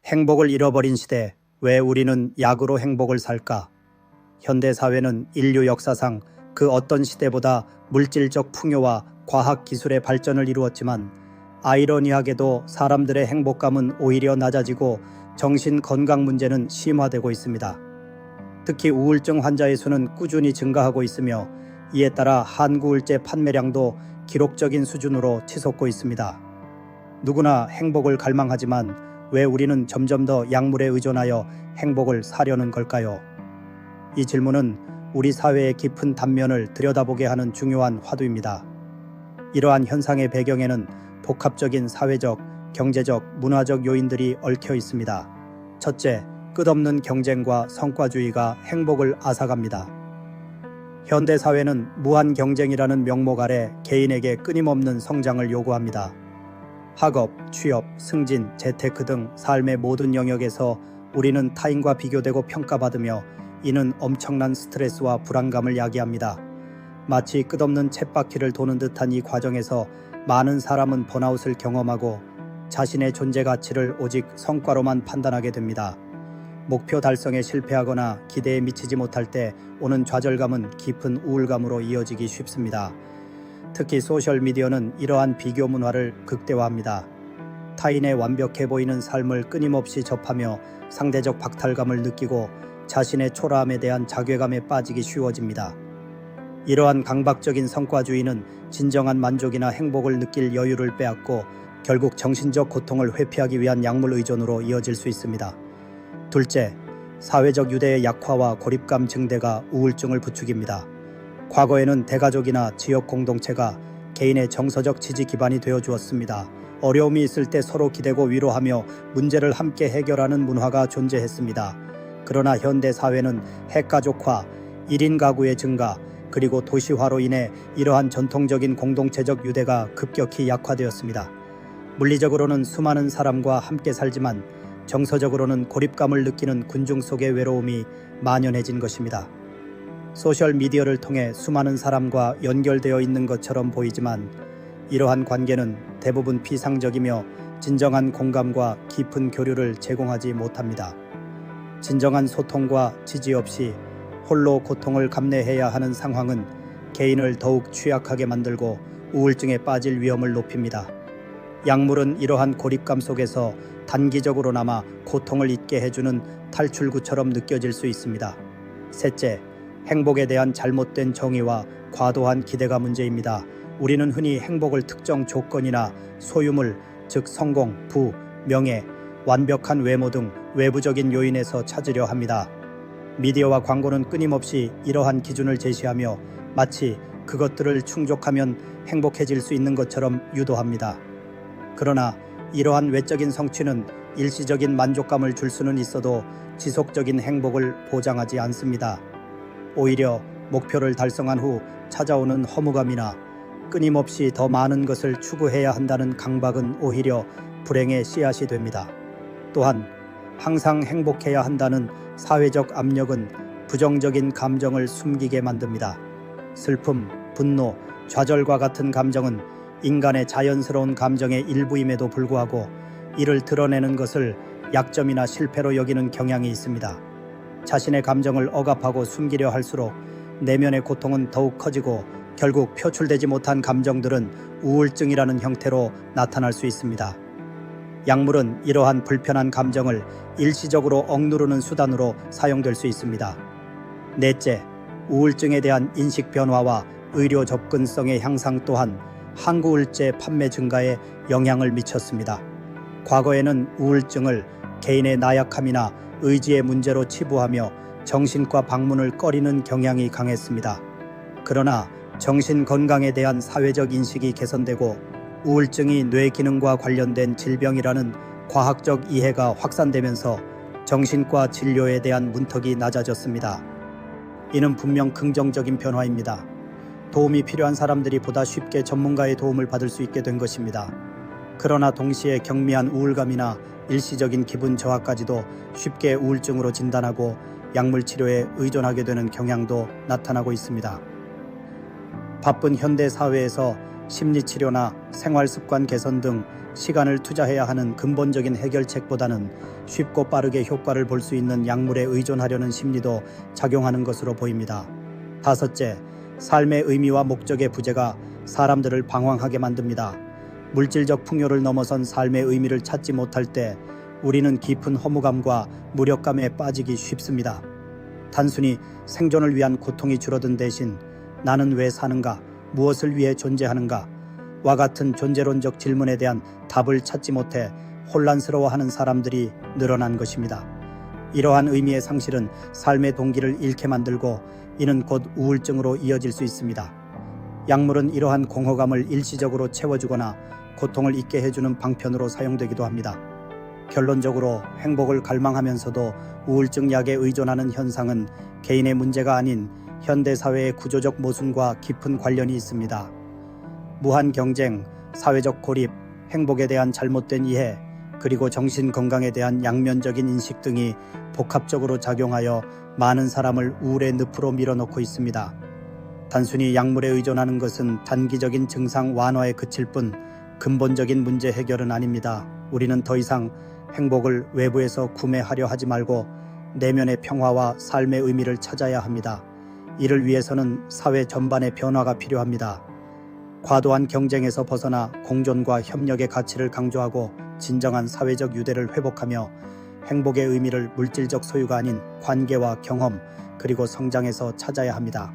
행복을 잃어버린 시대, 왜 우리는 약으로 행복을 살까? 현대 사회는 인류 역사상 그 어떤 시대보다 물질적 풍요와 과학 기술의 발전을 이루었지만 아이러니하게도 사람들의 행복감은 오히려 낮아지고 정신 건강 문제는 심화되고 있습니다. 특히 우울증 환자의 수는 꾸준히 증가하고 있으며 이에 따라 한구울제 판매량도 기록적인 수준으로 치솟고 있습니다. 누구나 행복을 갈망하지만 왜 우리는 점점 더 약물에 의존하여 행복을 사려는 걸까요? 이 질문은 우리 사회의 깊은 단면을 들여다보게 하는 중요한 화두입니다. 이러한 현상의 배경에는 복합적인 사회적, 경제적, 문화적 요인들이 얽혀 있습니다. 첫째, 끝없는 경쟁과 성과주의가 행복을 앗아갑니다. 현대 사회는 무한 경쟁이라는 명목 아래 개인에게 끊임없는 성장을 요구합니다. 학업, 취업, 승진, 재테크 등 삶의 모든 영역에서 우리는 타인과 비교되고 평가받으며 이는 엄청난 스트레스와 불안감을 야기합니다. 마치 끝없는 쳇바퀴를 도는 듯한 이 과정에서 많은 사람은 번아웃을 경험하고 자신의 존재 가치를 오직 성과로만 판단하게 됩니다. 목표 달성에 실패하거나 기대에 미치지 못할 때 오는 좌절감은 깊은 우울감으로 이어지기 쉽습니다. 특히 소셜미디어는 이러한 비교 문화를 극대화합니다. 타인의 완벽해 보이는 삶을 끊임없이 접하며 상대적 박탈감을 느끼고 자신의 초라함에 대한 자괴감에 빠지기 쉬워집니다. 이러한 강박적인 성과주의는 진정한 만족이나 행복을 느낄 여유를 빼앗고 결국 정신적 고통을 회피하기 위한 약물 의존으로 이어질 수 있습니다. 둘째, 사회적 유대의 약화와 고립감 증대가 우울증을 부추깁니다. 과거에는 대가족이나 지역 공동체가 개인의 정서적 지지 기반이 되어 주었습니다. 어려움이 있을 때 서로 기대고 위로하며 문제를 함께 해결하는 문화가 존재했습니다. 그러나 현대 사회는 핵가족화, 1인 가구의 증가, 그리고 도시화로 인해 이러한 전통적인 공동체적 유대가 급격히 약화되었습니다. 물리적으로는 수많은 사람과 함께 살지만 정서적으로는 고립감을 느끼는 군중 속의 외로움이 만연해진 것입니다. 소셜미디어를 통해 수많은 사람과 연결되어 있는 것처럼 보이지만 이러한 관계는 대부분 피상적이며 진정한 공감과 깊은 교류를 제공하지 못합니다. 진정한 소통과 지지 없이 홀로 고통을 감내해야 하는 상황은 개인을 더욱 취약하게 만들고 우울증에 빠질 위험을 높입니다. 약물은 이러한 고립감 속에서 단기적으로나마 고통을 잊게 해주는 탈출구처럼 느껴질 수 있습니다. 셋째, 행복에 대한 잘못된 정의와 과도한 기대가 문제입니다. 우리는 흔히 행복을 특정 조건이나 소유물, 즉 성공, 부, 명예, 완벽한 외모 등 외부적인 요인에서 찾으려 합니다. 미디어와 광고는 끊임없이 이러한 기준을 제시하며 마치 그것들을 충족하면 행복해질 수 있는 것처럼 유도합니다. 그러나 이러한 외적인 성취는 일시적인 만족감을 줄 수는 있어도 지속적인 행복을 보장하지 않습니다. 오히려 목표를 달성한 후 찾아오는 허무감이나 끊임없이 더 많은 것을 추구해야 한다는 강박은 오히려 불행의 씨앗이 됩니다. 또한 항상 행복해야 한다는 사회적 압력은 부정적인 감정을 숨기게 만듭니다. 슬픔, 분노, 좌절과 같은 감정은 인간의 자연스러운 감정의 일부임에도 불구하고 이를 드러내는 것을 약점이나 실패로 여기는 경향이 있습니다. 자신의 감정을 억압하고 숨기려 할수록 내면의 고통은 더욱 커지고 결국 표출되지 못한 감정들은 우울증이라는 형태로 나타날 수 있습니다. 약물은 이러한 불편한 감정을 일시적으로 억누르는 수단으로 사용될 수 있습니다. 넷째, 우울증에 대한 인식 변화와 의료 접근성의 향상 또한 한구울제 판매 증가에 영향을 미쳤습니다. 과거에는 우울증을 개인의 나약함이나 의지의 문제로 치부하며 정신과 방문을 꺼리는 경향이 강했습니다. 그러나 정신 건강에 대한 사회적 인식이 개선되고 우울증이 뇌 기능과 관련된 질병이라는 과학적 이해가 확산되면서 정신과 진료에 대한 문턱이 낮아졌습니다. 이는 분명 긍정적인 변화입니다. 도움이 필요한 사람들이 보다 쉽게 전문가의 도움을 받을 수 있게 된 것입니다. 그러나 동시에 경미한 우울감이나 일시적인 기분 저하까지도 쉽게 우울증으로 진단하고 약물 치료에 의존하게 되는 경향도 나타나고 있습니다. 바쁜 현대 사회에서 심리치료나 생활습관 개선 등 시간을 투자해야 하는 근본적인 해결책보다는 쉽고 빠르게 효과를 볼 수 있는 약물에 의존하려는 심리도 작용하는 것으로 보입니다. 다섯째, 삶의 의미와 목적의 부재가 사람들을 방황하게 만듭니다. 물질적 풍요를 넘어선 삶의 의미를 찾지 못할 때 우리는 깊은 허무감과 무력감에 빠지기 쉽습니다. 단순히 생존을 위한 고통이 줄어든 대신 나는 왜 사는가, 무엇을 위해 존재하는가 와 같은 존재론적 질문에 대한 답을 찾지 못해 혼란스러워하는 사람들이 늘어난 것입니다. 이러한 의미의 상실은 삶의 동기를 잃게 만들고 이는 곧 우울증으로 이어질 수 있습니다. 약물은 이러한 공허감을 일시적으로 채워주거나 고통을 잊게 해주는 방편으로 사용되기도 합니다. 결론적으로 행복을 갈망하면서도 우울증 약에 의존하는 현상은 개인의 문제가 아닌 현대사회의 구조적 모순과 깊은 관련이 있습니다. 무한 경쟁, 사회적 고립, 행복에 대한 잘못된 이해, 그리고 정신건강에 대한 양면적인 인식 등이 복합적으로 작용하여 많은 사람을 우울의 늪으로 밀어넣고 있습니다. 단순히 약물에 의존하는 것은 단기적인 증상 완화에 그칠 뿐 근본적인 문제 해결은 아닙니다. 우리는 더 이상 행복을 외부에서 구매하려 하지 말고 내면의 평화와 삶의 의미를 찾아야 합니다. 이를 위해서는 사회 전반의 변화가 필요합니다. 과도한 경쟁에서 벗어나 공존과 협력의 가치를 강조하고 진정한 사회적 유대를 회복하며 행복의 의미를 물질적 소유가 아닌 관계와 경험 그리고 성장에서 찾아야 합니다.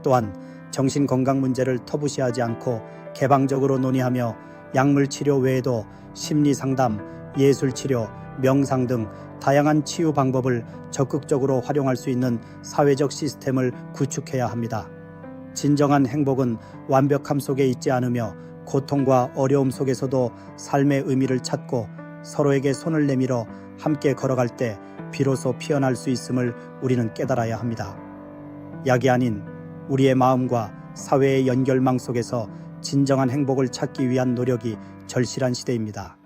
또한 정신건강 문제를 터부시하지 않고 개방적으로 논의하며 약물 치료 외에도 심리상담, 예술치료, 명상 등 다양한 치유 방법을 적극적으로 활용할 수 있는 사회적 시스템을 구축해야 합니다. 진정한 행복은 완벽함 속에 있지 않으며 고통과 어려움 속에서도 삶의 의미를 찾고 서로에게 손을 내밀어 함께 걸어갈 때 비로소 피어날 수 있음을 우리는 깨달아야 합니다. 약이 아닌 우리의 마음과 사회의 연결망 속에서 진정한 행복을 찾기 위한 노력이 절실한 시대입니다.